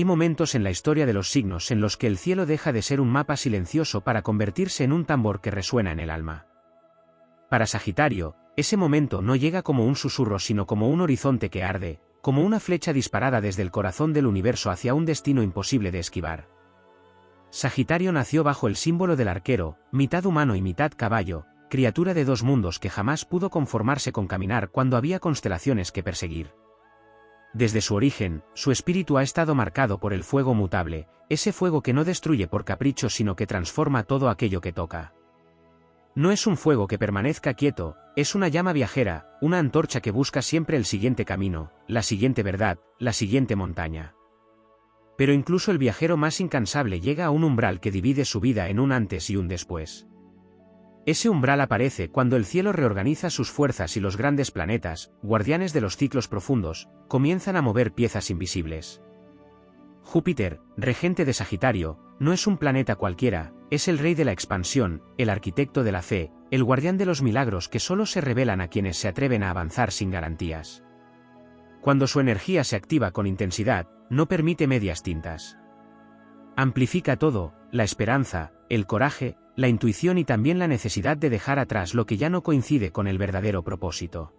Hay momentos en la historia de los signos en los que el cielo deja de ser un mapa silencioso para convertirse en un tambor que resuena en el alma. Para Sagitario, ese momento no llega como un susurro sino como un horizonte que arde, como una flecha disparada desde el corazón del universo hacia un destino imposible de esquivar. Sagitario nació bajo el símbolo del arquero, mitad humano y mitad caballo, criatura de dos mundos que jamás pudo conformarse con caminar cuando había constelaciones que perseguir. Desde su origen, su espíritu ha estado marcado por el fuego mutable, ese fuego que no destruye por capricho sino que transforma todo aquello que toca. No es un fuego que permanezca quieto, es una llama viajera, una antorcha que busca siempre el siguiente camino, la siguiente verdad, la siguiente montaña. Pero incluso el viajero más incansable llega a un umbral que divide su vida en un antes y un después. Ese umbral aparece cuando el cielo reorganiza sus fuerzas y los grandes planetas, guardianes de los ciclos profundos, comienzan a mover piezas invisibles. Júpiter, regente de Sagitario, no es un planeta cualquiera, es el rey de la expansión, el arquitecto de la fe, el guardián de los milagros que solo se revelan a quienes se atreven a avanzar sin garantías. Cuando su energía se activa con intensidad, no permite medias tintas. Amplifica todo, la esperanza, el coraje, la intuición y también la necesidad de dejar atrás lo que ya no coincide con el verdadero propósito.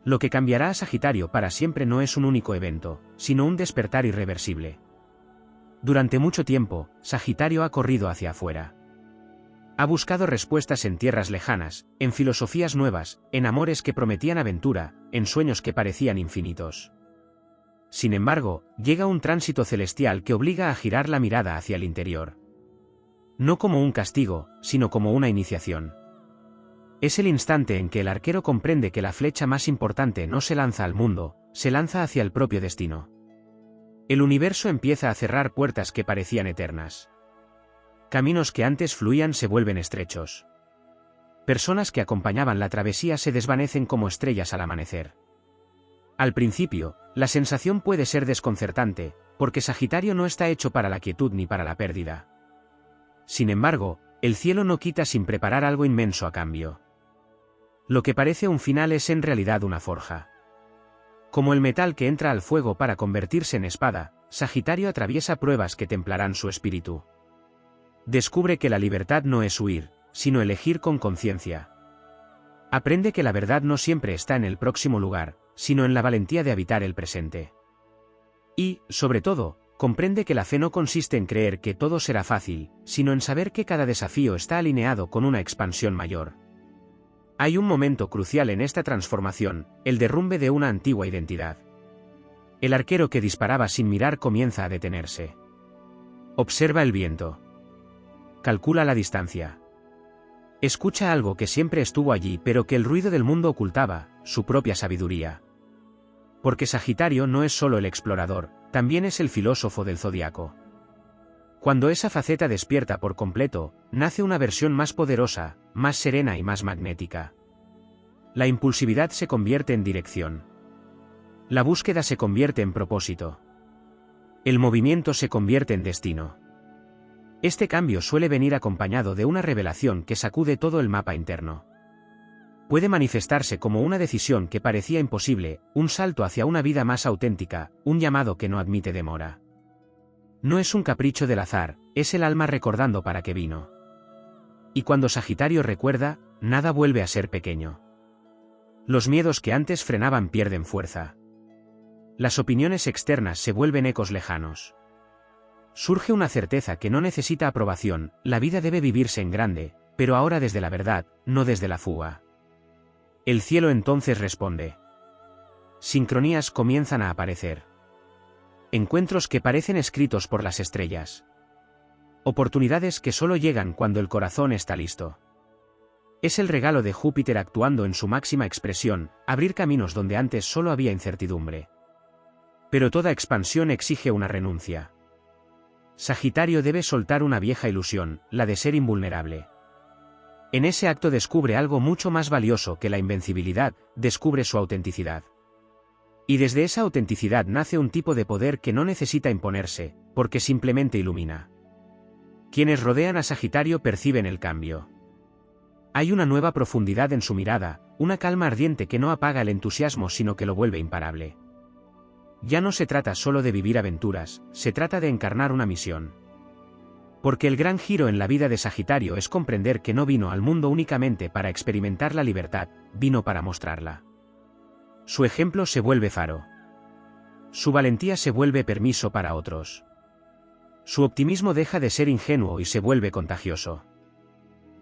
Lo que cambiará a Sagitario para siempre no es un único evento, sino un despertar irreversible. Durante mucho tiempo, Sagitario ha corrido hacia afuera. Ha buscado respuestas en tierras lejanas, en filosofías nuevas, en amores que prometían aventura, en sueños que parecían infinitos. Sin embargo, llega un tránsito celestial que obliga a girar la mirada hacia el interior. No como un castigo, sino como una iniciación. Es el instante en que el arquero comprende que la flecha más importante no se lanza al mundo, se lanza hacia el propio destino. El universo empieza a cerrar puertas que parecían eternas. Caminos que antes fluían se vuelven estrechos. Personas que acompañaban la travesía se desvanecen como estrellas al amanecer. Al principio, la sensación puede ser desconcertante, porque Sagitario no está hecho para la quietud ni para la pérdida. Sin embargo, el cielo no quita sin preparar algo inmenso a cambio. Lo que parece un final es en realidad una forja. Como el metal que entra al fuego para convertirse en espada, Sagitario atraviesa pruebas que templarán su espíritu. Descubre que la libertad no es huir, sino elegir con conciencia. Aprende que la verdad no siempre está en el próximo lugar, sino en la valentía de habitar el presente. Y, sobre todo, comprende que la fe no consiste en creer que todo será fácil, sino en saber que cada desafío está alineado con una expansión mayor. Hay un momento crucial en esta transformación, el derrumbe de una antigua identidad. El arquero que disparaba sin mirar comienza a detenerse. Observa el viento. Calcula la distancia. Escucha algo que siempre estuvo allí pero que el ruido del mundo ocultaba, su propia sabiduría. Porque Sagitario no es solo el explorador, también es el filósofo del zodiaco. Cuando esa faceta despierta por completo, nace una versión más poderosa, más serena y más magnética. La impulsividad se convierte en dirección. La búsqueda se convierte en propósito. El movimiento se convierte en destino. Este cambio suele venir acompañado de una revelación que sacude todo el mapa interno. Puede manifestarse como una decisión que parecía imposible, un salto hacia una vida más auténtica, un llamado que no admite demora. No es un capricho del azar, es el alma recordando para qué vino. Y cuando Sagitario recuerda, nada vuelve a ser pequeño. Los miedos que antes frenaban pierden fuerza. Las opiniones externas se vuelven ecos lejanos. Surge una certeza que no necesita aprobación, la vida debe vivirse en grande, pero ahora desde la verdad, no desde la fuga. El cielo entonces responde. Sincronías comienzan a aparecer. Encuentros que parecen escritos por las estrellas. Oportunidades que solo llegan cuando el corazón está listo. Es el regalo de Júpiter actuando en su máxima expresión, abrir caminos donde antes solo había incertidumbre. Pero toda expansión exige una renuncia. Sagitario debe soltar una vieja ilusión, la de ser invulnerable. En ese acto descubre algo mucho más valioso que la invencibilidad, descubre su autenticidad. Y desde esa autenticidad nace un tipo de poder que no necesita imponerse, porque simplemente ilumina. Quienes rodean a Sagitario perciben el cambio. Hay una nueva profundidad en su mirada, una calma ardiente que no apaga el entusiasmo sino que lo vuelve imparable. Ya no se trata solo de vivir aventuras, se trata de encarnar una misión. Porque el gran giro en la vida de Sagitario es comprender que no vino al mundo únicamente para experimentar la libertad, vino para mostrarla. Su ejemplo se vuelve faro. Su valentía se vuelve permiso para otros. Su optimismo deja de ser ingenuo y se vuelve contagioso.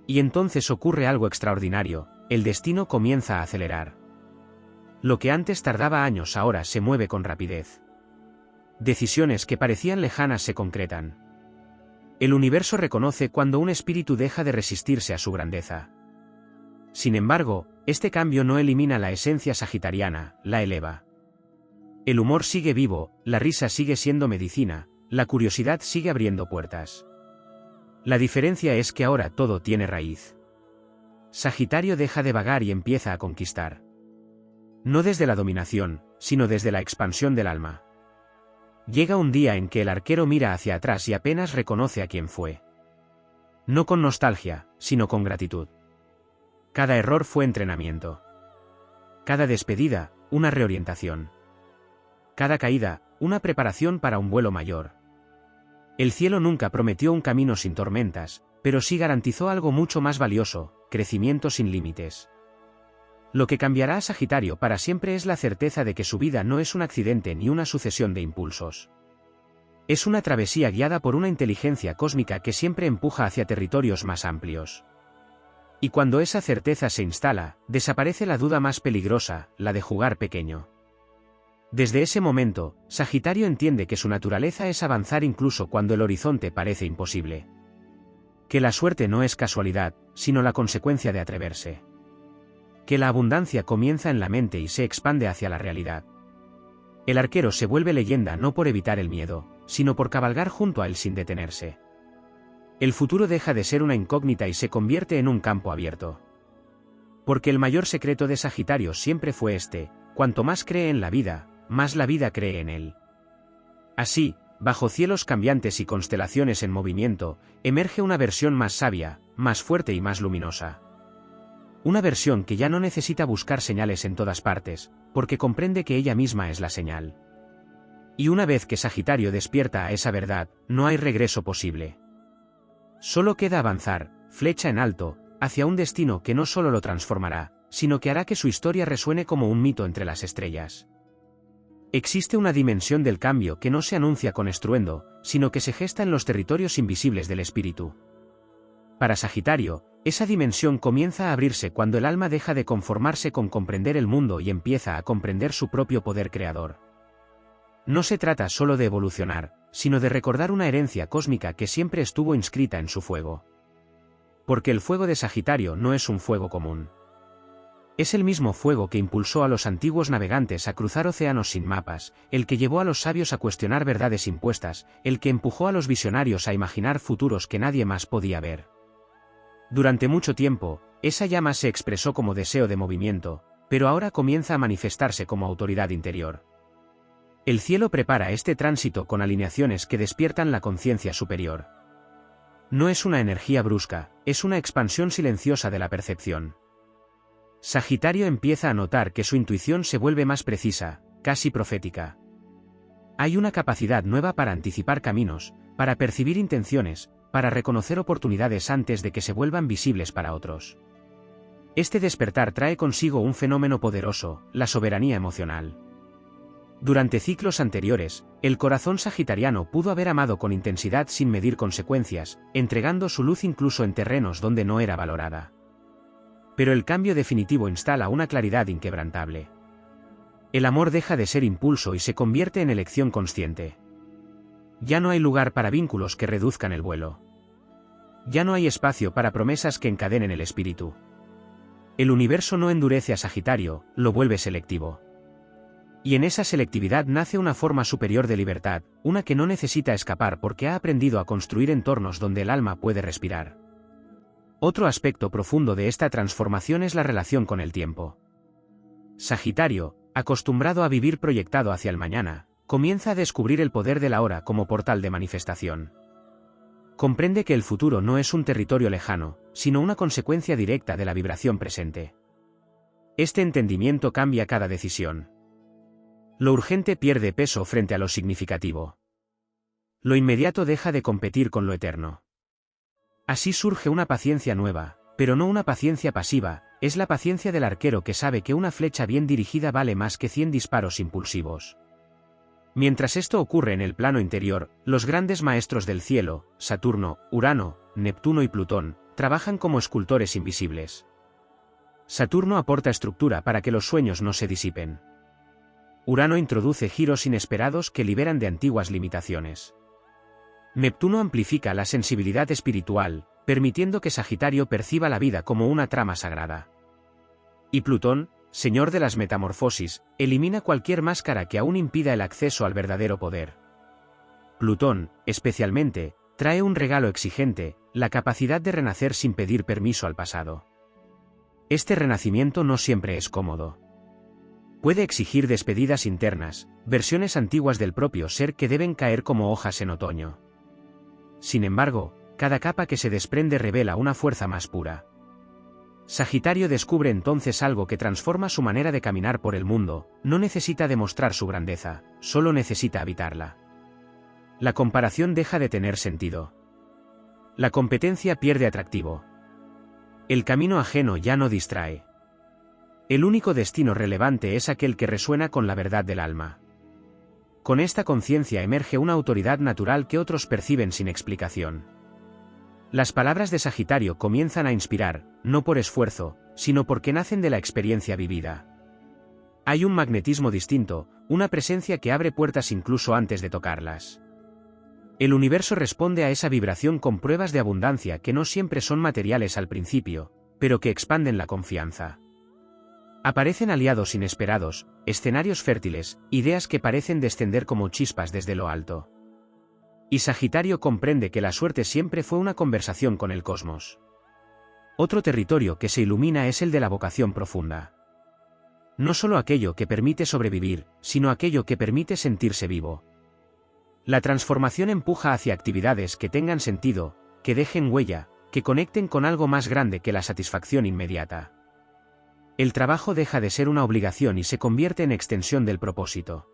Y entonces ocurre algo extraordinario, el destino comienza a acelerar. Lo que antes tardaba años ahora se mueve con rapidez. Decisiones que parecían lejanas se concretan. El universo reconoce cuando un espíritu deja de resistirse a su grandeza. Sin embargo, este cambio no elimina la esencia sagitariana, la eleva. El humor sigue vivo, la risa sigue siendo medicina, la curiosidad sigue abriendo puertas. La diferencia es que ahora todo tiene raíz. Sagitario deja de vagar y empieza a conquistar. No desde la dominación, sino desde la expansión del alma. Llega un día en que el arquero mira hacia atrás y apenas reconoce a quién fue. No con nostalgia, sino con gratitud. Cada error fue entrenamiento. Cada despedida, una reorientación. Cada caída, una preparación para un vuelo mayor. El cielo nunca prometió un camino sin tormentas, pero sí garantizó algo mucho más valioso, crecimiento sin límites. Lo que cambiará a Sagitario para siempre es la certeza de que su vida no es un accidente ni una sucesión de impulsos. Es una travesía guiada por una inteligencia cósmica que siempre empuja hacia territorios más amplios. Y cuando esa certeza se instala, desaparece la duda más peligrosa, la de jugar pequeño. Desde ese momento, Sagitario entiende que su naturaleza es avanzar incluso cuando el horizonte parece imposible. Que la suerte no es casualidad, sino la consecuencia de atreverse. Que la abundancia comienza en la mente y se expande hacia la realidad. El arquero se vuelve leyenda no por evitar el miedo, sino por cabalgar junto a él sin detenerse. El futuro deja de ser una incógnita y se convierte en un campo abierto. Porque el mayor secreto de Sagitario siempre fue este: cuanto más cree en la vida, más la vida cree en él. Así, bajo cielos cambiantes y constelaciones en movimiento, emerge una versión más sabia, más fuerte y más luminosa. Una versión que ya no necesita buscar señales en todas partes, porque comprende que ella misma es la señal. Y una vez que Sagitario despierta a esa verdad, no hay regreso posible. Solo queda avanzar, flecha en alto, hacia un destino que no solo lo transformará, sino que hará que su historia resuene como un mito entre las estrellas. Existe una dimensión del cambio que no se anuncia con estruendo, sino que se gesta en los territorios invisibles del espíritu. Para Sagitario, esa dimensión comienza a abrirse cuando el alma deja de conformarse con comprender el mundo y empieza a comprender su propio poder creador. No se trata solo de evolucionar, sino de recordar una herencia cósmica que siempre estuvo inscrita en su fuego. Porque el fuego de Sagitario no es un fuego común. Es el mismo fuego que impulsó a los antiguos navegantes a cruzar océanos sin mapas, el que llevó a los sabios a cuestionar verdades impuestas, el que empujó a los visionarios a imaginar futuros que nadie más podía ver. Durante mucho tiempo, esa llama se expresó como deseo de movimiento, pero ahora comienza a manifestarse como autoridad interior. El cielo prepara este tránsito con alineaciones que despiertan la conciencia superior. No es una energía brusca, es una expansión silenciosa de la percepción. Sagitario empieza a notar que su intuición se vuelve más precisa, casi profética. Hay una capacidad nueva para anticipar caminos, para percibir intenciones, para reconocer oportunidades antes de que se vuelvan visibles para otros. Este despertar trae consigo un fenómeno poderoso, la soberanía emocional. Durante ciclos anteriores, el corazón sagitariano pudo haber amado con intensidad sin medir consecuencias, entregando su luz incluso en terrenos donde no era valorada. Pero el cambio definitivo instala una claridad inquebrantable. El amor deja de ser impulso y se convierte en elección consciente. Ya no hay lugar para vínculos que reduzcan el vuelo. Ya no hay espacio para promesas que encadenen el espíritu. El universo no endurece a Sagitario, lo vuelve selectivo. Y en esa selectividad nace una forma superior de libertad, una que no necesita escapar porque ha aprendido a construir entornos donde el alma puede respirar. Otro aspecto profundo de esta transformación es la relación con el tiempo. Sagitario, acostumbrado a vivir proyectado hacia el mañana, comienza a descubrir el poder de la hora como portal de manifestación. Comprende que el futuro no es un territorio lejano, sino una consecuencia directa de la vibración presente. Este entendimiento cambia cada decisión. Lo urgente pierde peso frente a lo significativo. Lo inmediato deja de competir con lo eterno. Así surge una paciencia nueva, pero no una paciencia pasiva, es la paciencia del arquero que sabe que una flecha bien dirigida vale más que 100 disparos impulsivos. Mientras esto ocurre en el plano interior, los grandes maestros del cielo, Saturno, Urano, Neptuno y Plutón, trabajan como escultores invisibles. Saturno aporta estructura para que los sueños no se disipen. Urano introduce giros inesperados que liberan de antiguas limitaciones. Neptuno amplifica la sensibilidad espiritual, permitiendo que Sagitario perciba la vida como una trama sagrada. Y Plutón, señor de las metamorfosis, elimina cualquier máscara que aún impida el acceso al verdadero poder. Plutón, especialmente, trae un regalo exigente, la capacidad de renacer sin pedir permiso al pasado. Este renacimiento no siempre es cómodo. Puede exigir despedidas internas, versiones antiguas del propio ser que deben caer como hojas en otoño. Sin embargo, cada capa que se desprende revela una fuerza más pura. Sagitario descubre entonces algo que transforma su manera de caminar por el mundo, no necesita demostrar su grandeza, solo necesita habitarla. La comparación deja de tener sentido. La competencia pierde atractivo. El camino ajeno ya no distrae. El único destino relevante es aquel que resuena con la verdad del alma. Con esta conciencia emerge una autoridad natural que otros perciben sin explicación. Las palabras de Sagitario comienzan a inspirar, no por esfuerzo, sino porque nacen de la experiencia vivida. Hay un magnetismo distinto, una presencia que abre puertas incluso antes de tocarlas. El universo responde a esa vibración con pruebas de abundancia que no siempre son materiales al principio, pero que expanden la confianza. Aparecen aliados inesperados, escenarios fértiles, ideas que parecen descender como chispas desde lo alto. Y Sagitario comprende que la suerte siempre fue una conversación con el cosmos. Otro territorio que se ilumina es el de la vocación profunda. No solo aquello que permite sobrevivir, sino aquello que permite sentirse vivo. La transformación empuja hacia actividades que tengan sentido, que dejen huella, que conecten con algo más grande que la satisfacción inmediata. El trabajo deja de ser una obligación y se convierte en extensión del propósito.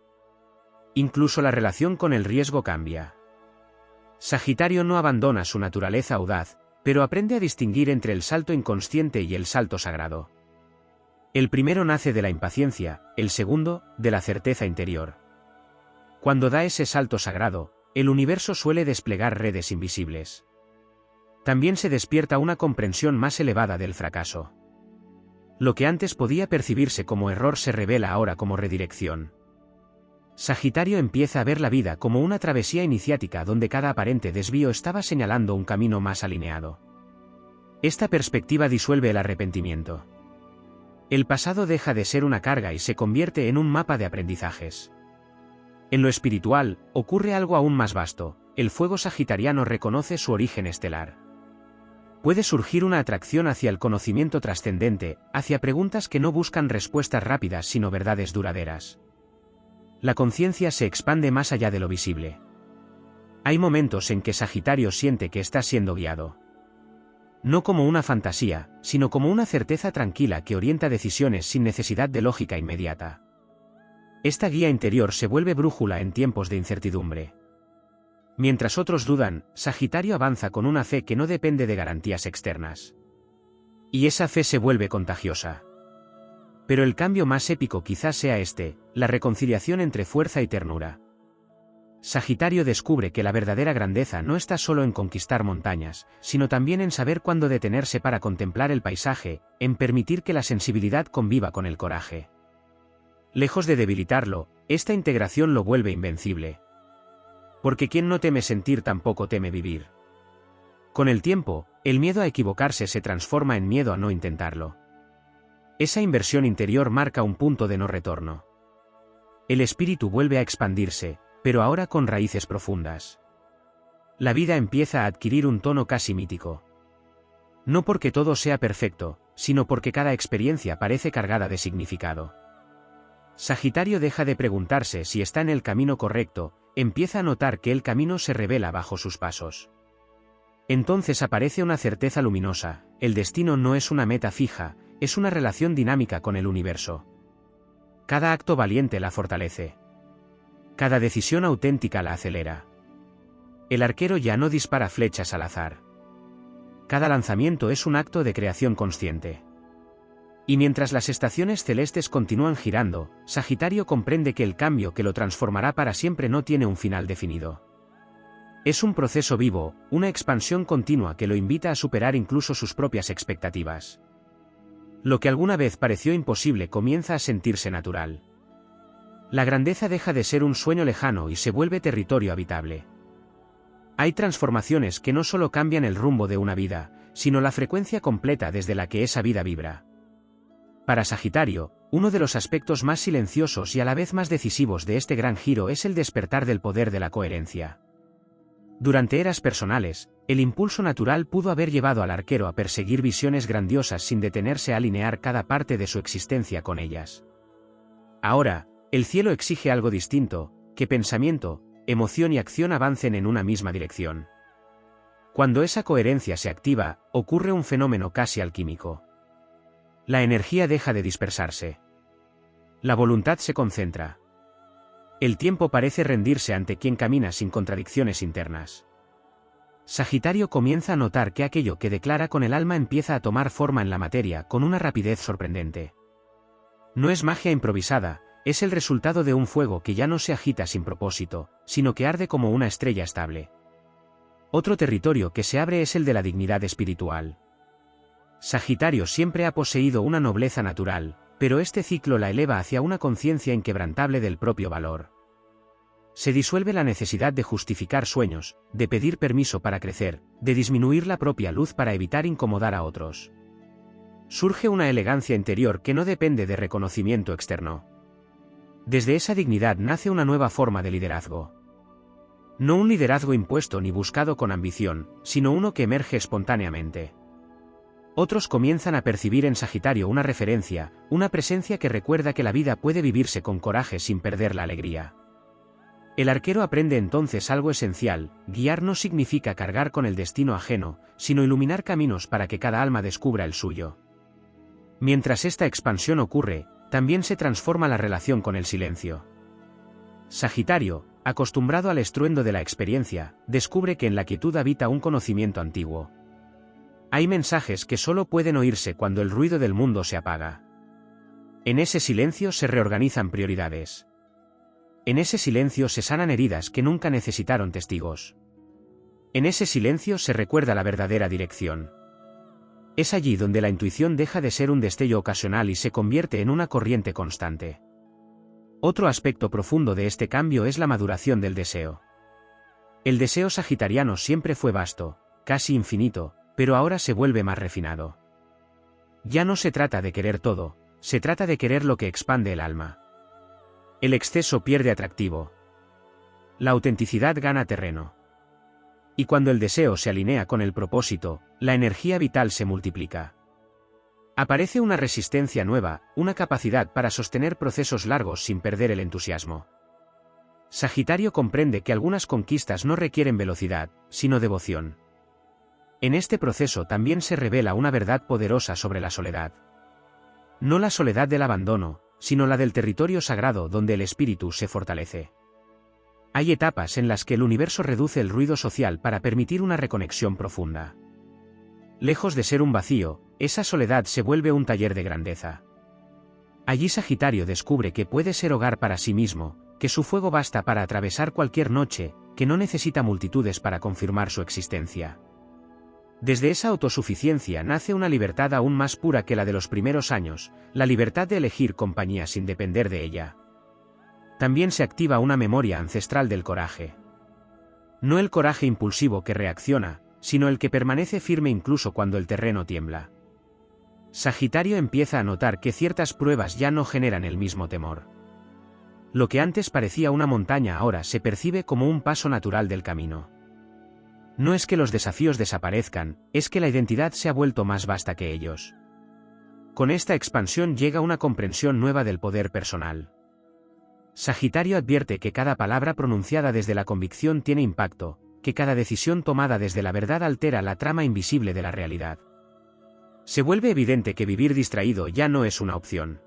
Incluso la relación con el riesgo cambia. Sagitario no abandona su naturaleza audaz, pero aprende a distinguir entre el salto inconsciente y el salto sagrado. El primero nace de la impaciencia, el segundo, de la certeza interior. Cuando da ese salto sagrado, el universo suele desplegar redes invisibles. También se despierta una comprensión más elevada del fracaso. Lo que antes podía percibirse como error se revela ahora como redirección. Sagitario empieza a ver la vida como una travesía iniciática donde cada aparente desvío estaba señalando un camino más alineado. Esta perspectiva disuelve el arrepentimiento. El pasado deja de ser una carga y se convierte en un mapa de aprendizajes. En lo espiritual, ocurre algo aún más vasto, el fuego sagitariano reconoce su origen estelar. Puede surgir una atracción hacia el conocimiento trascendente, hacia preguntas que no buscan respuestas rápidas sino verdades duraderas. La conciencia se expande más allá de lo visible. Hay momentos en que Sagitario siente que está siendo guiado. No como una fantasía, sino como una certeza tranquila que orienta decisiones sin necesidad de lógica inmediata. Esta guía interior se vuelve brújula en tiempos de incertidumbre. Mientras otros dudan, Sagitario avanza con una fe que no depende de garantías externas. Y esa fe se vuelve contagiosa. Pero el cambio más épico quizás sea este, la reconciliación entre fuerza y ternura. Sagitario descubre que la verdadera grandeza no está solo en conquistar montañas, sino también en saber cuándo detenerse para contemplar el paisaje, en permitir que la sensibilidad conviva con el coraje. Lejos de debilitarlo, esta integración lo vuelve invencible. Porque quien no teme sentir tampoco teme vivir. Con el tiempo, el miedo a equivocarse se transforma en miedo a no intentarlo. Esa inversión interior marca un punto de no retorno. El espíritu vuelve a expandirse, pero ahora con raíces profundas. La vida empieza a adquirir un tono casi mítico. No porque todo sea perfecto, sino porque cada experiencia parece cargada de significado. Sagitario deja de preguntarse si está en el camino correcto, empieza a notar que el camino se revela bajo sus pasos. Entonces aparece una certeza luminosa, el destino no es una meta fija, es una relación dinámica con el universo. cada acto valiente la fortalece. Cada decisión auténtica la acelera. El arquero ya no dispara flechas al azar. Cada lanzamiento es un acto de creación consciente. Y mientras las estaciones celestes continúan girando, Sagitario comprende que el cambio que lo transformará para siempre no tiene un final definido. Es un proceso vivo, una expansión continua que lo invita a superar incluso sus propias expectativas. Lo que alguna vez pareció imposible comienza a sentirse natural. La grandeza deja de ser un sueño lejano y se vuelve territorio habitable. Hay transformaciones que no solo cambian el rumbo de una vida, sino la frecuencia completa desde la que esa vida vibra. Para Sagitario, uno de los aspectos más silenciosos y a la vez más decisivos de este gran giro es el despertar del poder de la coherencia. Durante eras personales, el impulso natural pudo haber llevado al arquero a perseguir visiones grandiosas sin detenerse a alinear cada parte de su existencia con ellas. Ahora, el cielo exige algo distinto, que pensamiento, emoción y acción avancen en una misma dirección. Cuando esa coherencia se activa, ocurre un fenómeno casi alquímico. La energía deja de dispersarse. La voluntad se concentra. El tiempo parece rendirse ante quien camina sin contradicciones internas. Sagitario comienza a notar que aquello que declara con el alma empieza a tomar forma en la materia con una rapidez sorprendente. No es magia improvisada, es el resultado de un fuego que ya no se agita sin propósito, sino que arde como una estrella estable. Otro territorio que se abre es el de la dignidad espiritual. Sagitario siempre ha poseído una nobleza natural, pero este ciclo la eleva hacia una conciencia inquebrantable del propio valor. Se disuelve la necesidad de justificar sueños, de pedir permiso para crecer, de disminuir la propia luz para evitar incomodar a otros. Surge una elegancia interior que no depende de reconocimiento externo. Desde esa dignidad nace una nueva forma de liderazgo. No un liderazgo impuesto ni buscado con ambición, sino uno que emerge espontáneamente. Otros comienzan a percibir en Sagitario una referencia, una presencia que recuerda que la vida puede vivirse con coraje sin perder la alegría. El arquero aprende entonces algo esencial: guiar no significa cargar con el destino ajeno, sino iluminar caminos para que cada alma descubra el suyo. Mientras esta expansión ocurre, también se transforma la relación con el silencio. Sagitario, acostumbrado al estruendo de la experiencia, descubre que en la quietud habita un conocimiento antiguo. Hay mensajes que solo pueden oírse cuando el ruido del mundo se apaga. En ese silencio se reorganizan prioridades. En ese silencio se sanan heridas que nunca necesitaron testigos. En ese silencio se recuerda la verdadera dirección. Es allí donde la intuición deja de ser un destello ocasional y se convierte en una corriente constante. Otro aspecto profundo de este cambio es la maduración del deseo. El deseo sagitariano siempre fue vasto, casi infinito, pero ahora se vuelve más refinado. Ya no se trata de querer todo, se trata de querer lo que expande el alma. El exceso pierde atractivo. La autenticidad gana terreno. Y cuando el deseo se alinea con el propósito, la energía vital se multiplica. Aparece una resistencia nueva, una capacidad para sostener procesos largos sin perder el entusiasmo. Sagitario comprende que algunas conquistas no requieren velocidad, sino devoción. En este proceso también se revela una verdad poderosa sobre la soledad. No la soledad del abandono, sino la del territorio sagrado donde el espíritu se fortalece. Hay etapas en las que el universo reduce el ruido social para permitir una reconexión profunda. Lejos de ser un vacío, esa soledad se vuelve un taller de grandeza. Allí Sagitario descubre que puede ser hogar para sí mismo, que su fuego basta para atravesar cualquier noche, que no necesita multitudes para confirmar su existencia. Desde esa autosuficiencia nace una libertad aún más pura que la de los primeros años, la libertad de elegir compañía sin depender de ella. También se activa una memoria ancestral del coraje. No el coraje impulsivo que reacciona, sino el que permanece firme incluso cuando el terreno tiembla. Sagitario empieza a notar que ciertas pruebas ya no generan el mismo temor. Lo que antes parecía una montaña ahora se percibe como un paso natural del camino. No es que los desafíos desaparezcan, es que la identidad se ha vuelto más vasta que ellos. Con esta expansión llega una comprensión nueva del poder personal. Sagitario advierte que cada palabra pronunciada desde la convicción tiene impacto, que cada decisión tomada desde la verdad altera la trama invisible de la realidad. Se vuelve evidente que vivir distraído ya no es una opción.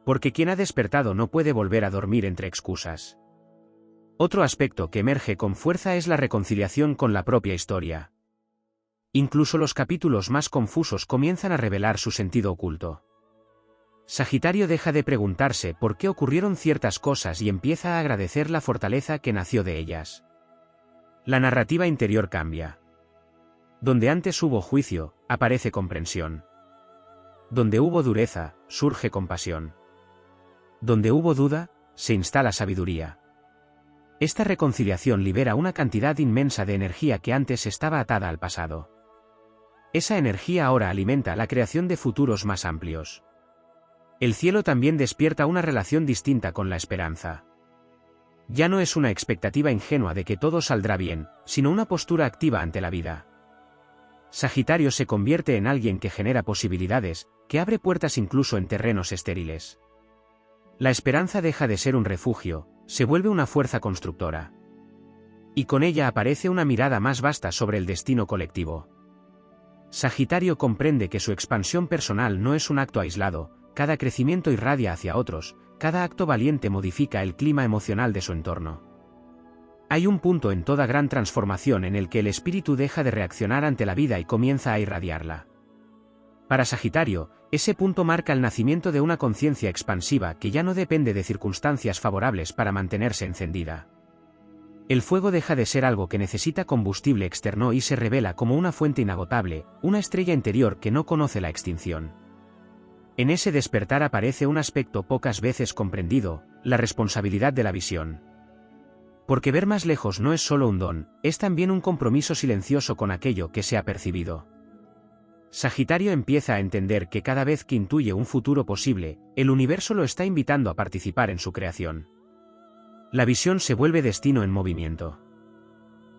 Porque quien ha despertado no puede volver a dormir entre excusas. Otro aspecto que emerge con fuerza es la reconciliación con la propia historia. Incluso los capítulos más confusos comienzan a revelar su sentido oculto. Sagitario deja de preguntarse por qué ocurrieron ciertas cosas y empieza a agradecer la fortaleza que nació de ellas. La narrativa interior cambia. Donde antes hubo juicio, aparece comprensión. Donde hubo dureza, surge compasión. Donde hubo duda, se instala sabiduría. Esta reconciliación libera una cantidad inmensa de energía que antes estaba atada al pasado. Esa energía ahora alimenta la creación de futuros más amplios. El cielo también despierta una relación distinta con la esperanza. Ya no es una expectativa ingenua de que todo saldrá bien, sino una postura activa ante la vida. Sagitario se convierte en alguien que genera posibilidades, que abre puertas incluso en terrenos estériles. La esperanza deja de ser un refugio, se vuelve una fuerza constructora. Y con ella aparece una mirada más vasta sobre el destino colectivo. Sagitario comprende que su expansión personal no es un acto aislado, cada crecimiento irradia hacia otros, cada acto valiente modifica el clima emocional de su entorno. Hay un punto en toda gran transformación en el que el espíritu deja de reaccionar ante la vida y comienza a irradiarla. Para Sagitario, ese punto marca el nacimiento de una conciencia expansiva que ya no depende de circunstancias favorables para mantenerse encendida. El fuego deja de ser algo que necesita combustible externo y se revela como una fuente inagotable, una estrella interior que no conoce la extinción. En ese despertar aparece un aspecto pocas veces comprendido, la responsabilidad de la visión. Porque ver más lejos no es solo un don, es también un compromiso silencioso con aquello que se ha percibido. Sagitario empieza a entender que cada vez que intuye un futuro posible, el universo lo está invitando a participar en su creación. La visión se vuelve destino en movimiento.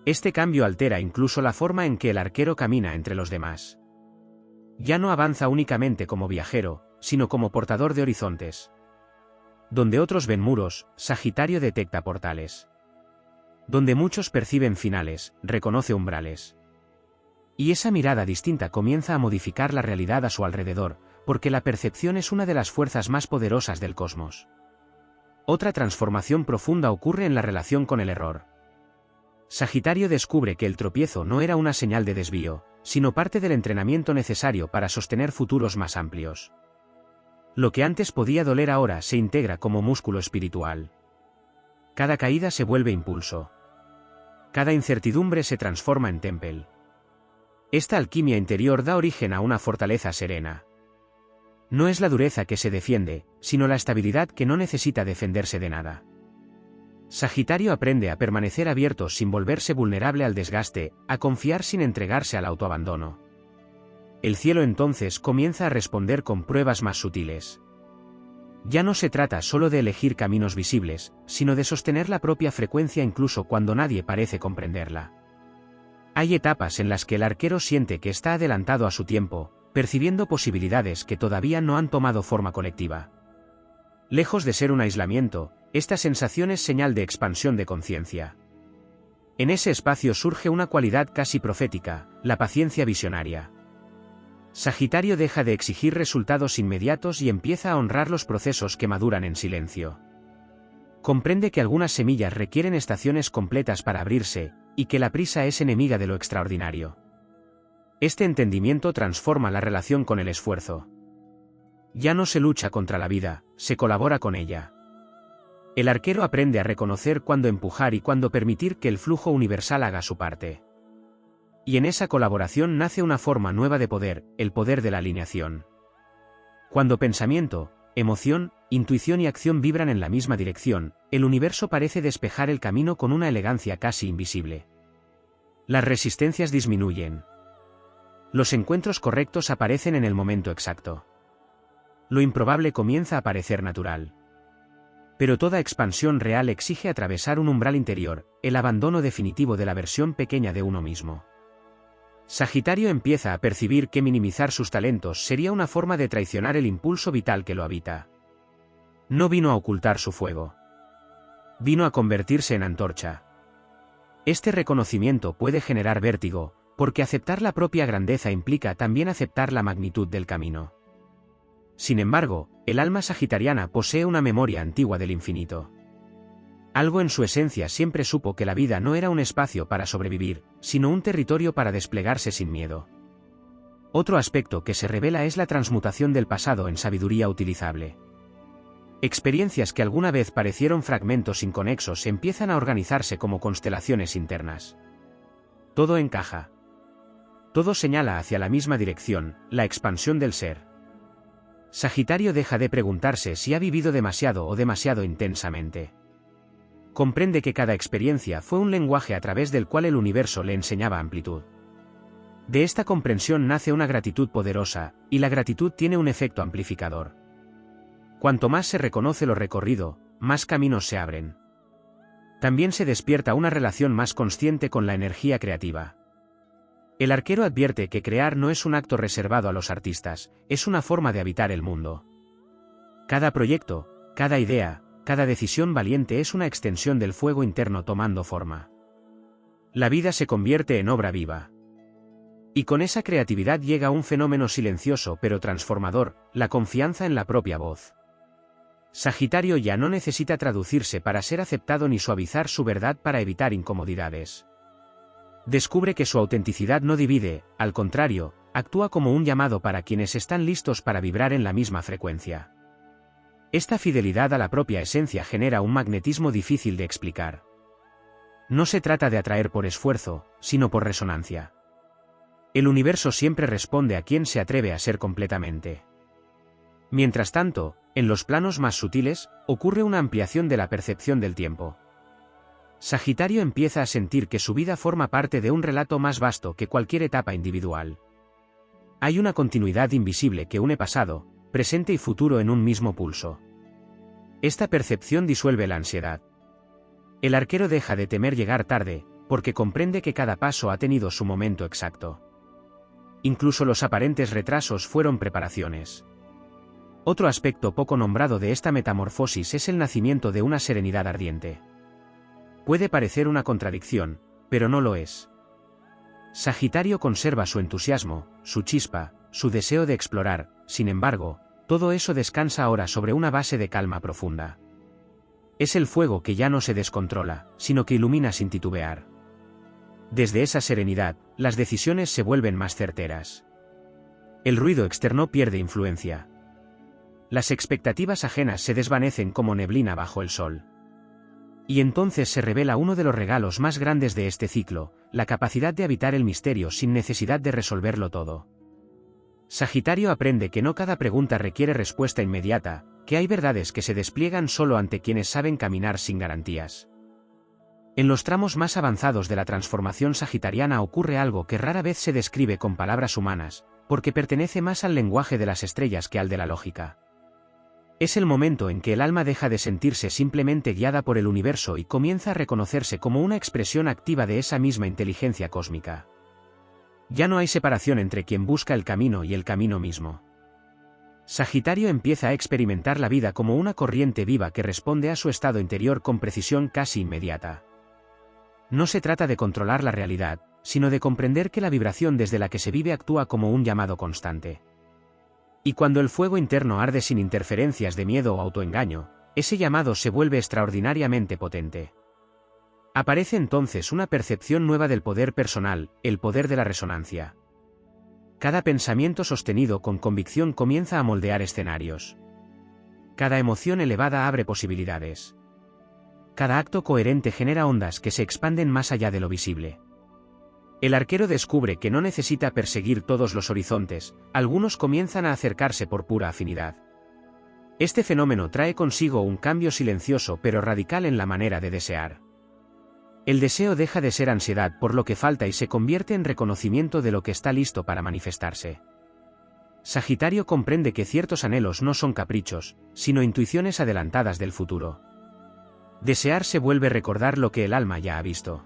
Este cambio altera incluso la forma en que el arquero camina entre los demás. Ya no avanza únicamente como viajero, sino como portador de horizontes. Donde otros ven muros, Sagitario detecta portales. Donde muchos perciben finales, reconoce umbrales. Y esa mirada distinta comienza a modificar la realidad a su alrededor, porque la percepción es una de las fuerzas más poderosas del cosmos. Otra transformación profunda ocurre en la relación con el error. Sagitario descubre que el tropiezo no era una señal de desvío, sino parte del entrenamiento necesario para sostener futuros más amplios. Lo que antes podía doler ahora se integra como músculo espiritual. Cada caída se vuelve impulso. Cada incertidumbre se transforma en templo. Esta alquimia interior da origen a una fortaleza serena. No es la dureza que se defiende, sino la estabilidad que no necesita defenderse de nada. Sagitario aprende a permanecer abierto sin volverse vulnerable al desgaste, a confiar sin entregarse al autoabandono. El cielo entonces comienza a responder con pruebas más sutiles. Ya no se trata solo de elegir caminos visibles, sino de sostener la propia frecuencia incluso cuando nadie parece comprenderla. Hay etapas en las que el arquero siente que está adelantado a su tiempo, percibiendo posibilidades que todavía no han tomado forma colectiva. Lejos de ser un aislamiento, esta sensación es señal de expansión de conciencia. En ese espacio surge una cualidad casi profética, la paciencia visionaria. Sagitario deja de exigir resultados inmediatos y empieza a honrar los procesos que maduran en silencio. Comprende que algunas semillas requieren estaciones completas para abrirse, y que la prisa es enemiga de lo extraordinario. Este entendimiento transforma la relación con el esfuerzo. Ya no se lucha contra la vida, se colabora con ella. El arquero aprende a reconocer cuándo empujar y cuándo permitir que el flujo universal haga su parte. Y en esa colaboración nace una forma nueva de poder, el poder de la alineación. Cuando pensamiento, emoción, intuición y acción vibran en la misma dirección, el universo parece despejar el camino con una elegancia casi invisible. Las resistencias disminuyen. Los encuentros correctos aparecen en el momento exacto. Lo improbable comienza a parecer natural. Pero toda expansión real exige atravesar un umbral interior, el abandono definitivo de la versión pequeña de uno mismo. Sagitario empieza a percibir que minimizar sus talentos sería una forma de traicionar el impulso vital que lo habita. No vino a ocultar su fuego. Vino a convertirse en antorcha. Este reconocimiento puede generar vértigo, porque aceptar la propia grandeza implica también aceptar la magnitud del camino. Sin embargo, el alma sagitariana posee una memoria antigua del infinito. Algo en su esencia siempre supo que la vida no era un espacio para sobrevivir, sino un territorio para desplegarse sin miedo. Otro aspecto que se revela es la transmutación del pasado en sabiduría utilizable. Experiencias que alguna vez parecieron fragmentos inconexos empiezan a organizarse como constelaciones internas. Todo encaja. Todo señala hacia la misma dirección, la expansión del ser. Sagitario deja de preguntarse si ha vivido demasiado o demasiado intensamente. Comprende que cada experiencia fue un lenguaje a través del cual el universo le enseñaba amplitud. De esta comprensión nace una gratitud poderosa, y la gratitud tiene un efecto amplificador. Cuanto más se reconoce lo recorrido, más caminos se abren. También se despierta una relación más consciente con la energía creativa. El arquero advierte que crear no es un acto reservado a los artistas, es una forma de habitar el mundo. Cada proyecto, cada idea, cada decisión valiente es una extensión del fuego interno tomando forma. La vida se convierte en obra viva. Y con esa creatividad llega un fenómeno silencioso pero transformador, la confianza en la propia voz. Sagitario ya no necesita traducirse para ser aceptado ni suavizar su verdad para evitar incomodidades. Descubre que su autenticidad no divide, al contrario, actúa como un llamado para quienes están listos para vibrar en la misma frecuencia. Esta fidelidad a la propia esencia genera un magnetismo difícil de explicar. No se trata de atraer por esfuerzo, sino por resonancia. El universo siempre responde a quien se atreve a ser completamente. Mientras tanto, en los planos más sutiles, ocurre una ampliación de la percepción del tiempo. Sagitario empieza a sentir que su vida forma parte de un relato más vasto que cualquier etapa individual. Hay una continuidad invisible que une pasado, presente y futuro en un mismo pulso. Esta percepción disuelve la ansiedad. El arquero deja de temer llegar tarde, porque comprende que cada paso ha tenido su momento exacto. Incluso los aparentes retrasos fueron preparaciones. Otro aspecto poco nombrado de esta metamorfosis es el nacimiento de una serenidad ardiente. Puede parecer una contradicción, pero no lo es. Sagitario conserva su entusiasmo, su chispa, su deseo de explorar, sin embargo, todo eso descansa ahora sobre una base de calma profunda. Es el fuego que ya no se descontrola, sino que ilumina sin titubear. Desde esa serenidad, las decisiones se vuelven más certeras. El ruido externo pierde influencia. Las expectativas ajenas se desvanecen como neblina bajo el sol. Y entonces se revela uno de los regalos más grandes de este ciclo, la capacidad de habitar el misterio sin necesidad de resolverlo todo. Sagitario aprende que no cada pregunta requiere respuesta inmediata, que hay verdades que se despliegan solo ante quienes saben caminar sin garantías. En los tramos más avanzados de la transformación sagitariana ocurre algo que rara vez se describe con palabras humanas, porque pertenece más al lenguaje de las estrellas que al de la lógica. Es el momento en que el alma deja de sentirse simplemente guiada por el universo y comienza a reconocerse como una expresión activa de esa misma inteligencia cósmica. Ya no hay separación entre quien busca el camino y el camino mismo. Sagitario empieza a experimentar la vida como una corriente viva que responde a su estado interior con precisión casi inmediata. No se trata de controlar la realidad, sino de comprender que la vibración desde la que se vive actúa como un llamado constante. Y cuando el fuego interno arde sin interferencias de miedo o autoengaño, ese llamado se vuelve extraordinariamente potente. Aparece entonces una percepción nueva del poder personal, el poder de la resonancia. Cada pensamiento sostenido con convicción comienza a moldear escenarios. Cada emoción elevada abre posibilidades. Cada acto coherente genera ondas que se expanden más allá de lo visible. El arquero descubre que no necesita perseguir todos los horizontes, algunos comienzan a acercarse por pura afinidad. Este fenómeno trae consigo un cambio silencioso pero radical en la manera de desear. El deseo deja de ser ansiedad por lo que falta y se convierte en reconocimiento de lo que está listo para manifestarse. Sagitario comprende que ciertos anhelos no son caprichos, sino intuiciones adelantadas del futuro. Desear se vuelve recordar lo que el alma ya ha visto.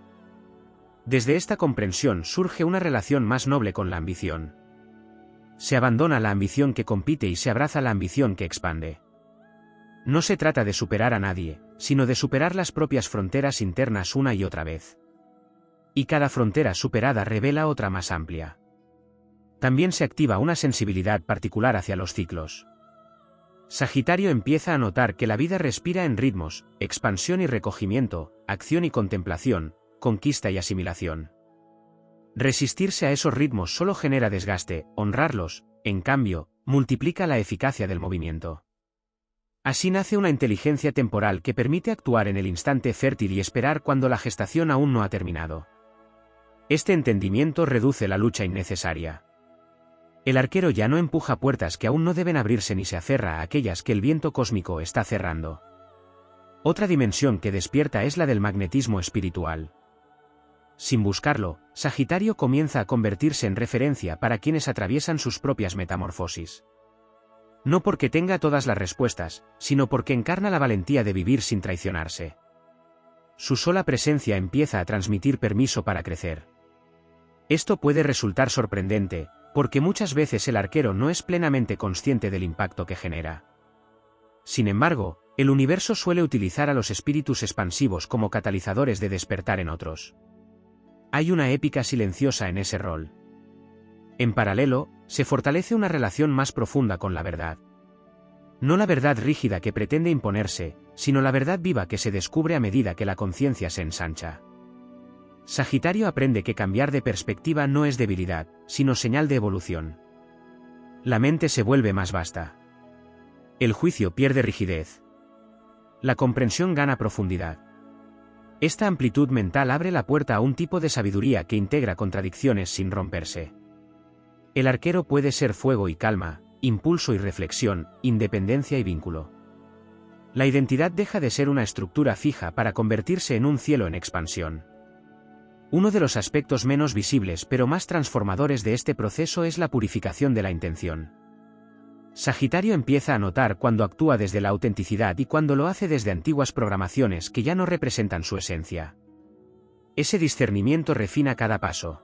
Desde esta comprensión surge una relación más noble con la ambición. Se abandona la ambición que compite y se abraza la ambición que expande. No se trata de superar a nadie, sino de superar las propias fronteras internas una y otra vez. Y cada frontera superada revela otra más amplia. También se activa una sensibilidad particular hacia los ciclos. Sagitario empieza a notar que la vida respira en ritmos, expansión y recogimiento, acción y contemplación, conquista y asimilación. Resistirse a esos ritmos solo genera desgaste, honrarlos, en cambio, multiplica la eficacia del movimiento. Así nace una inteligencia temporal que permite actuar en el instante fértil y esperar cuando la gestación aún no ha terminado. Este entendimiento reduce la lucha innecesaria. El arquero ya no empuja puertas que aún no deben abrirse ni se aferra a aquellas que el viento cósmico está cerrando. Otra dimensión que despierta es la del magnetismo espiritual. Sin buscarlo, Sagitario comienza a convertirse en referencia para quienes atraviesan sus propias metamorfosis. No porque tenga todas las respuestas, sino porque encarna la valentía de vivir sin traicionarse. Su sola presencia empieza a transmitir permiso para crecer. Esto puede resultar sorprendente, porque muchas veces el arquero no es plenamente consciente del impacto que genera. Sin embargo, el universo suele utilizar a los espíritus expansivos como catalizadores de despertar en otros. Hay una épica silenciosa en ese rol. En paralelo, se fortalece una relación más profunda con la verdad. No la verdad rígida que pretende imponerse, sino la verdad viva que se descubre a medida que la conciencia se ensancha. Sagitario aprende que cambiar de perspectiva no es debilidad, sino señal de evolución. La mente se vuelve más vasta. El juicio pierde rigidez. La comprensión gana profundidad. Esta amplitud mental abre la puerta a un tipo de sabiduría que integra contradicciones sin romperse. El arquero puede ser fuego y calma, impulso y reflexión, independencia y vínculo. La identidad deja de ser una estructura fija para convertirse en un cielo en expansión. Uno de los aspectos menos visibles pero más transformadores de este proceso es la purificación de la intención. Sagitario empieza a notar cuando actúa desde la autenticidad y cuando lo hace desde antiguas programaciones que ya no representan su esencia. Ese discernimiento refina cada paso.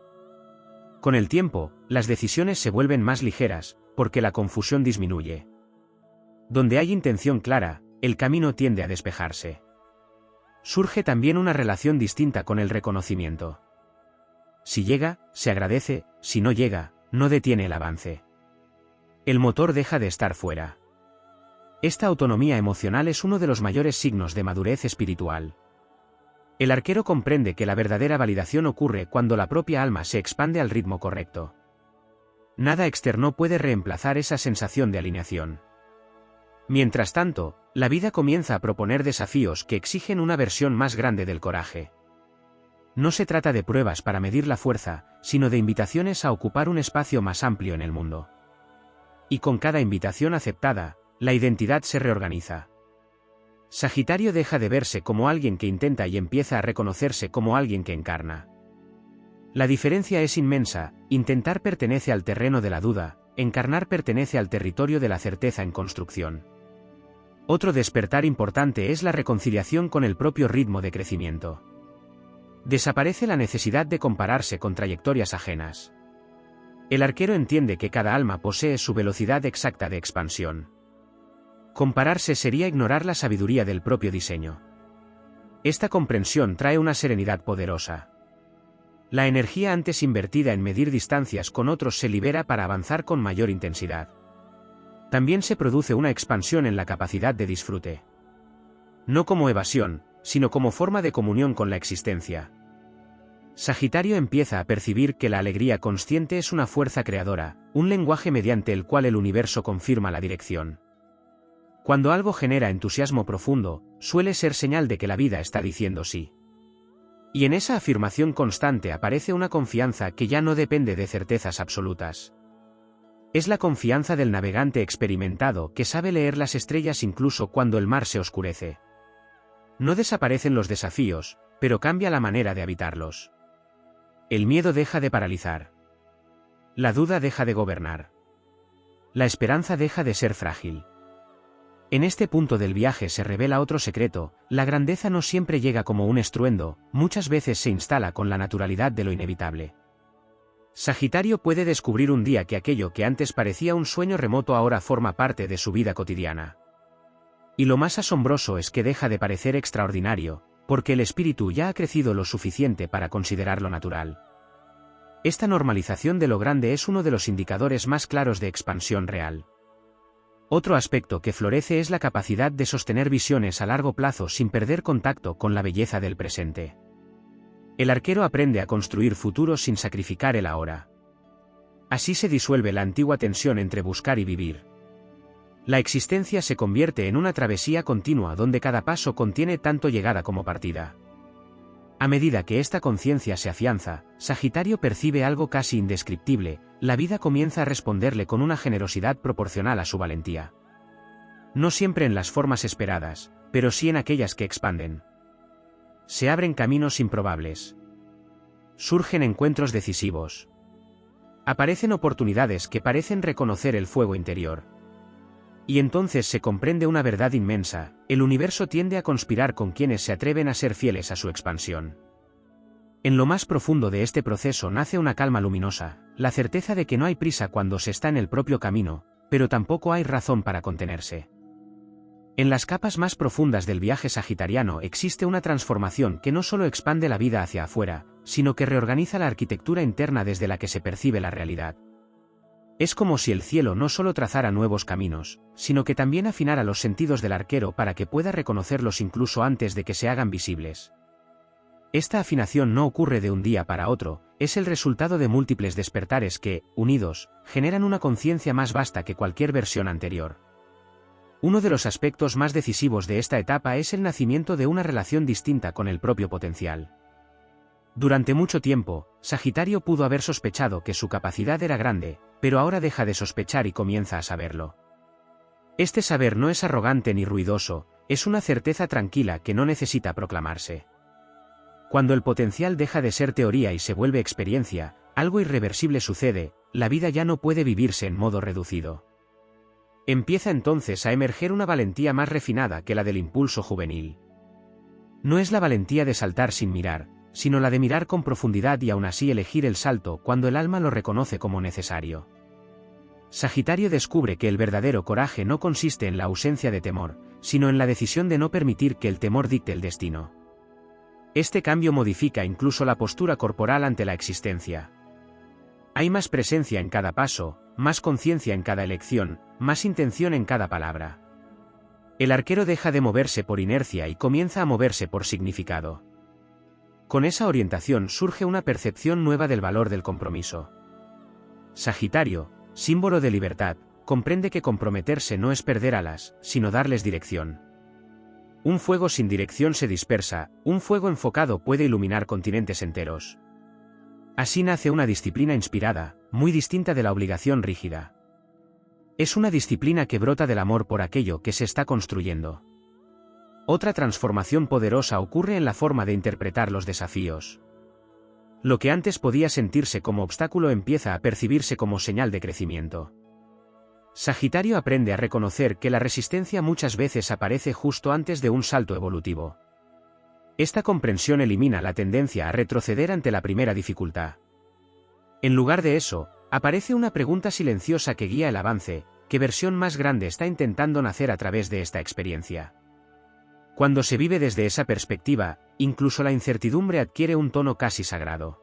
Con el tiempo, las decisiones se vuelven más ligeras, porque la confusión disminuye. Donde hay intención clara, el camino tiende a despejarse. Surge también una relación distinta con el reconocimiento. Si llega, se agradece; si no llega, no detiene el avance. El motor deja de estar fuera. Esta autonomía emocional es uno de los mayores signos de madurez espiritual. El arquero comprende que la verdadera validación ocurre cuando la propia alma se expande al ritmo correcto. Nada externo puede reemplazar esa sensación de alineación. Mientras tanto, la vida comienza a proponer desafíos que exigen una versión más grande del coraje. No se trata de pruebas para medir la fuerza, sino de invitaciones a ocupar un espacio más amplio en el mundo. Y con cada invitación aceptada, la identidad se reorganiza. Sagitario deja de verse como alguien que intenta y empieza a reconocerse como alguien que encarna. La diferencia es inmensa: intentar pertenece al terreno de la duda, encarnar pertenece al territorio de la certeza en construcción. Otro despertar importante es la reconciliación con el propio ritmo de crecimiento. Desaparece la necesidad de compararse con trayectorias ajenas. El arquero entiende que cada alma posee su velocidad exacta de expansión. Compararse sería ignorar la sabiduría del propio diseño. Esta comprensión trae una serenidad poderosa. La energía antes invertida en medir distancias con otros se libera para avanzar con mayor intensidad. También se produce una expansión en la capacidad de disfrute. No como evasión, sino como forma de comunión con la existencia. Sagitario empieza a percibir que la alegría consciente es una fuerza creadora, un lenguaje mediante el cual el universo confirma la dirección. Cuando algo genera entusiasmo profundo, suele ser señal de que la vida está diciendo sí. Y en esa afirmación constante aparece una confianza que ya no depende de certezas absolutas. Es la confianza del navegante experimentado que sabe leer las estrellas incluso cuando el mar se oscurece. No desaparecen los desafíos, pero cambia la manera de habitarlos. El miedo deja de paralizar. La duda deja de gobernar. La esperanza deja de ser frágil. En este punto del viaje se revela otro secreto: la grandeza no siempre llega como un estruendo, muchas veces se instala con la naturalidad de lo inevitable. Sagitario puede descubrir un día que aquello que antes parecía un sueño remoto ahora forma parte de su vida cotidiana. Y lo más asombroso es que deja de parecer extraordinario, porque el espíritu ya ha crecido lo suficiente para considerarlo natural. Esta normalización de lo grande es uno de los indicadores más claros de expansión real. Otro aspecto que florece es la capacidad de sostener visiones a largo plazo sin perder contacto con la belleza del presente. El arquero aprende a construir futuros sin sacrificar el ahora. Así se disuelve la antigua tensión entre buscar y vivir. La existencia se convierte en una travesía continua donde cada paso contiene tanto llegada como partida. A medida que esta conciencia se afianza, Sagitario percibe algo casi indescriptible: la vida comienza a responderle con una generosidad proporcional a su valentía. No siempre en las formas esperadas, pero sí en aquellas que expanden. Se abren caminos improbables. Surgen encuentros decisivos. Aparecen oportunidades que parecen reconocer el fuego interior. Y entonces se comprende una verdad inmensa: el universo tiende a conspirar con quienes se atreven a ser fieles a su expansión. En lo más profundo de este proceso nace una calma luminosa, la certeza de que no hay prisa cuando se está en el propio camino, pero tampoco hay razón para contenerse. En las capas más profundas del viaje sagitariano existe una transformación que no solo expande la vida hacia afuera, sino que reorganiza la arquitectura interna desde la que se percibe la realidad. Es como si el cielo no solo trazara nuevos caminos, sino que también afinara los sentidos del arquero para que pueda reconocerlos incluso antes de que se hagan visibles. Esta afinación no ocurre de un día para otro, es el resultado de múltiples despertares que, unidos, generan una conciencia más vasta que cualquier versión anterior. Uno de los aspectos más decisivos de esta etapa es el nacimiento de una relación distinta con el propio potencial. Durante mucho tiempo, Sagitario pudo haber sospechado que su capacidad era grande, pero ahora deja de sospechar y comienza a saberlo. Este saber no es arrogante ni ruidoso, es una certeza tranquila que no necesita proclamarse. Cuando el potencial deja de ser teoría y se vuelve experiencia, algo irreversible sucede: la vida ya no puede vivirse en modo reducido. Empieza entonces a emerger una valentía más refinada que la del impulso juvenil. No es la valentía de saltar sin mirar, sino la de mirar con profundidad y aún así elegir el salto cuando el alma lo reconoce como necesario. Sagitario descubre que el verdadero coraje no consiste en la ausencia de temor, sino en la decisión de no permitir que el temor dicte el destino. Este cambio modifica incluso la postura corporal ante la existencia. Hay más presencia en cada paso, más conciencia en cada elección, más intención en cada palabra. El arquero deja de moverse por inercia y comienza a moverse por significado. Con esa orientación surge una percepción nueva del valor del compromiso. Sagitario, símbolo de libertad, comprende que comprometerse no es perder alas, sino darles dirección. Un fuego sin dirección se dispersa, un fuego enfocado puede iluminar continentes enteros. Así nace una disciplina inspirada, muy distinta de la obligación rígida. Es una disciplina que brota del amor por aquello que se está construyendo. Otra transformación poderosa ocurre en la forma de interpretar los desafíos. Lo que antes podía sentirse como obstáculo empieza a percibirse como señal de crecimiento. Sagitario aprende a reconocer que la resistencia muchas veces aparece justo antes de un salto evolutivo. Esta comprensión elimina la tendencia a retroceder ante la primera dificultad. En lugar de eso, aparece una pregunta silenciosa que guía el avance: ¿qué versión más grande está intentando nacer a través de esta experiencia? Cuando se vive desde esa perspectiva, incluso la incertidumbre adquiere un tono casi sagrado.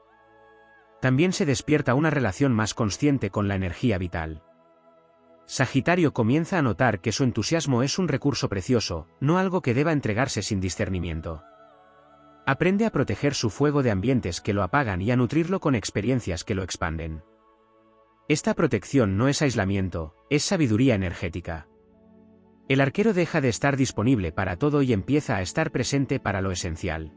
También se despierta una relación más consciente con la energía vital. Sagitario comienza a notar que su entusiasmo es un recurso precioso, no algo que deba entregarse sin discernimiento. Aprende a proteger su fuego de ambientes que lo apagan y a nutrirlo con experiencias que lo expanden. Esta protección no es aislamiento, es sabiduría energética. El arquero deja de estar disponible para todo y empieza a estar presente para lo esencial.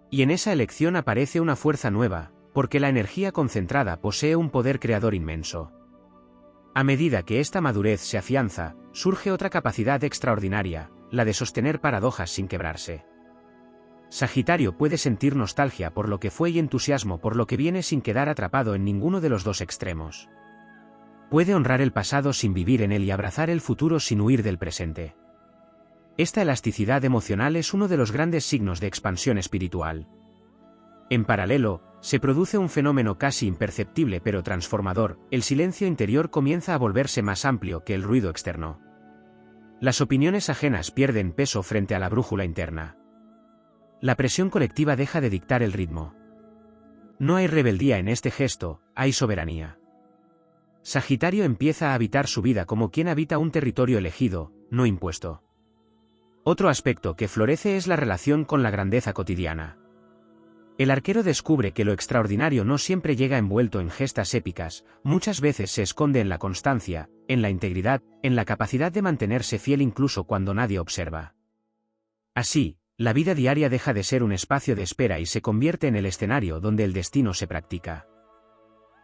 Y en esa elección aparece una fuerza nueva, porque la energía concentrada posee un poder creador inmenso. A medida que esta madurez se afianza, surge otra capacidad extraordinaria, la de sostener paradojas sin quebrarse. Sagitario puede sentir nostalgia por lo que fue y entusiasmo por lo que viene sin quedar atrapado en ninguno de los dos extremos. Puede honrar el pasado sin vivir en él y abrazar el futuro sin huir del presente. Esta elasticidad emocional es uno de los grandes signos de expansión espiritual. En paralelo, se produce un fenómeno casi imperceptible pero transformador: el silencio interior comienza a volverse más amplio que el ruido externo. Las opiniones ajenas pierden peso frente a la brújula interna. La presión colectiva deja de dictar el ritmo. No hay rebeldía en este gesto, hay soberanía. Sagitario empieza a habitar su vida como quien habita un territorio elegido, no impuesto. Otro aspecto que florece es la relación con la grandeza cotidiana. El arquero descubre que lo extraordinario no siempre llega envuelto en gestas épicas, muchas veces se esconde en la constancia, en la integridad, en la capacidad de mantenerse fiel incluso cuando nadie observa. Así, la vida diaria deja de ser un espacio de espera y se convierte en el escenario donde el destino se practica.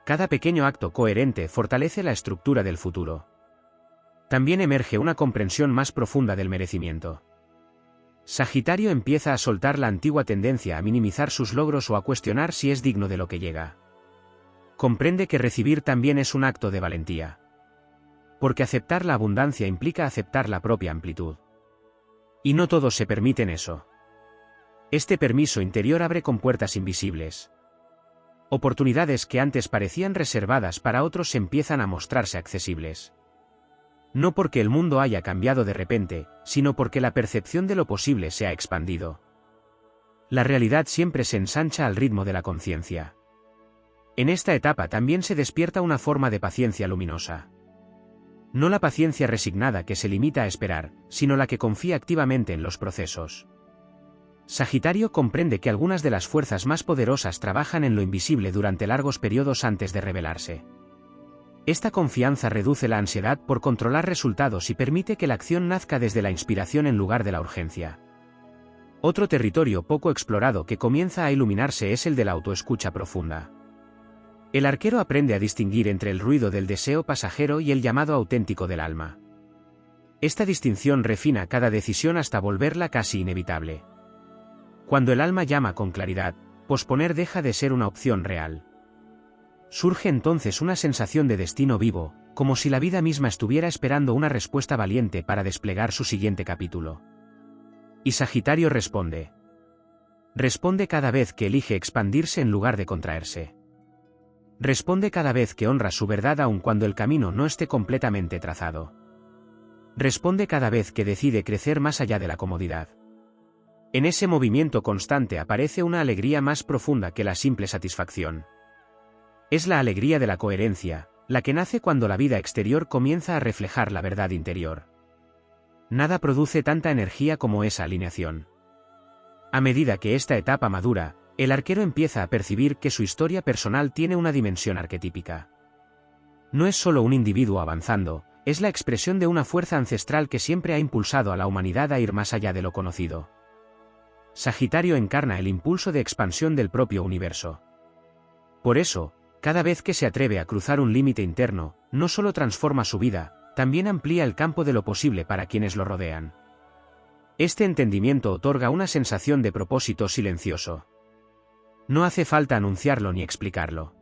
Cada pequeño acto coherente fortalece la estructura del futuro. También emerge una comprensión más profunda del merecimiento. Sagitario empieza a soltar la antigua tendencia a minimizar sus logros o a cuestionar si es digno de lo que llega. Comprende que recibir también es un acto de valentía. Porque aceptar la abundancia implica aceptar la propia amplitud. Y no todos se permiten eso. Este permiso interior abre compuertas invisibles. Oportunidades que antes parecían reservadas para otros empiezan a mostrarse accesibles. No porque el mundo haya cambiado de repente, sino porque la percepción de lo posible se ha expandido. La realidad siempre se ensancha al ritmo de la conciencia. En esta etapa también se despierta una forma de paciencia luminosa. No la paciencia resignada que se limita a esperar, sino la que confía activamente en los procesos. Sagitario comprende que algunas de las fuerzas más poderosas trabajan en lo invisible durante largos periodos antes de revelarse. Esta confianza reduce la ansiedad por controlar resultados y permite que la acción nazca desde la inspiración en lugar de la urgencia. Otro territorio poco explorado que comienza a iluminarse es el de la autoescucha profunda. El arquero aprende a distinguir entre el ruido del deseo pasajero y el llamado auténtico del alma. Esta distinción refina cada decisión hasta volverla casi inevitable. Cuando el alma llama con claridad, posponer deja de ser una opción real. Surge entonces una sensación de destino vivo, como si la vida misma estuviera esperando una respuesta valiente para desplegar su siguiente capítulo. Y Sagitario responde. Responde cada vez que elige expandirse en lugar de contraerse. Responde cada vez que honra su verdad aun cuando el camino no esté completamente trazado. Responde cada vez que decide crecer más allá de la comodidad. En ese movimiento constante aparece una alegría más profunda que la simple satisfacción. Es la alegría de la coherencia, la que nace cuando la vida exterior comienza a reflejar la verdad interior. Nada produce tanta energía como esa alineación. A medida que esta etapa madura, el arquero empieza a percibir que su historia personal tiene una dimensión arquetípica. No es solo un individuo avanzando, es la expresión de una fuerza ancestral que siempre ha impulsado a la humanidad a ir más allá de lo conocido. Sagitario encarna el impulso de expansión del propio universo. Por eso, cada vez que se atreve a cruzar un límite interno, no solo transforma su vida, también amplía el campo de lo posible para quienes lo rodean. Este entendimiento otorga una sensación de propósito silencioso. No hace falta anunciarlo ni explicarlo.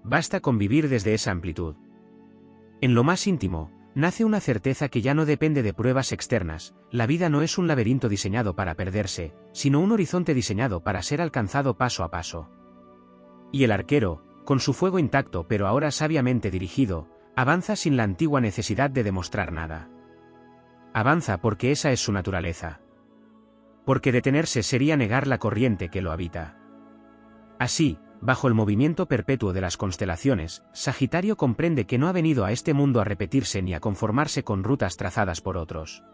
Basta con vivir desde esa amplitud. En lo más íntimo, nace una certeza que ya no depende de pruebas externas. La vida no es un laberinto diseñado para perderse, sino un horizonte diseñado para ser alcanzado paso a paso. Y el arquero, con su fuego intacto pero ahora sabiamente dirigido, avanza sin la antigua necesidad de demostrar nada. Avanza porque esa es su naturaleza. Porque detenerse sería negar la corriente que lo habita. Así, bajo el movimiento perpetuo de las constelaciones, Sagitario comprende que no ha venido a este mundo a repetirse ni a conformarse con rutas trazadas por otros.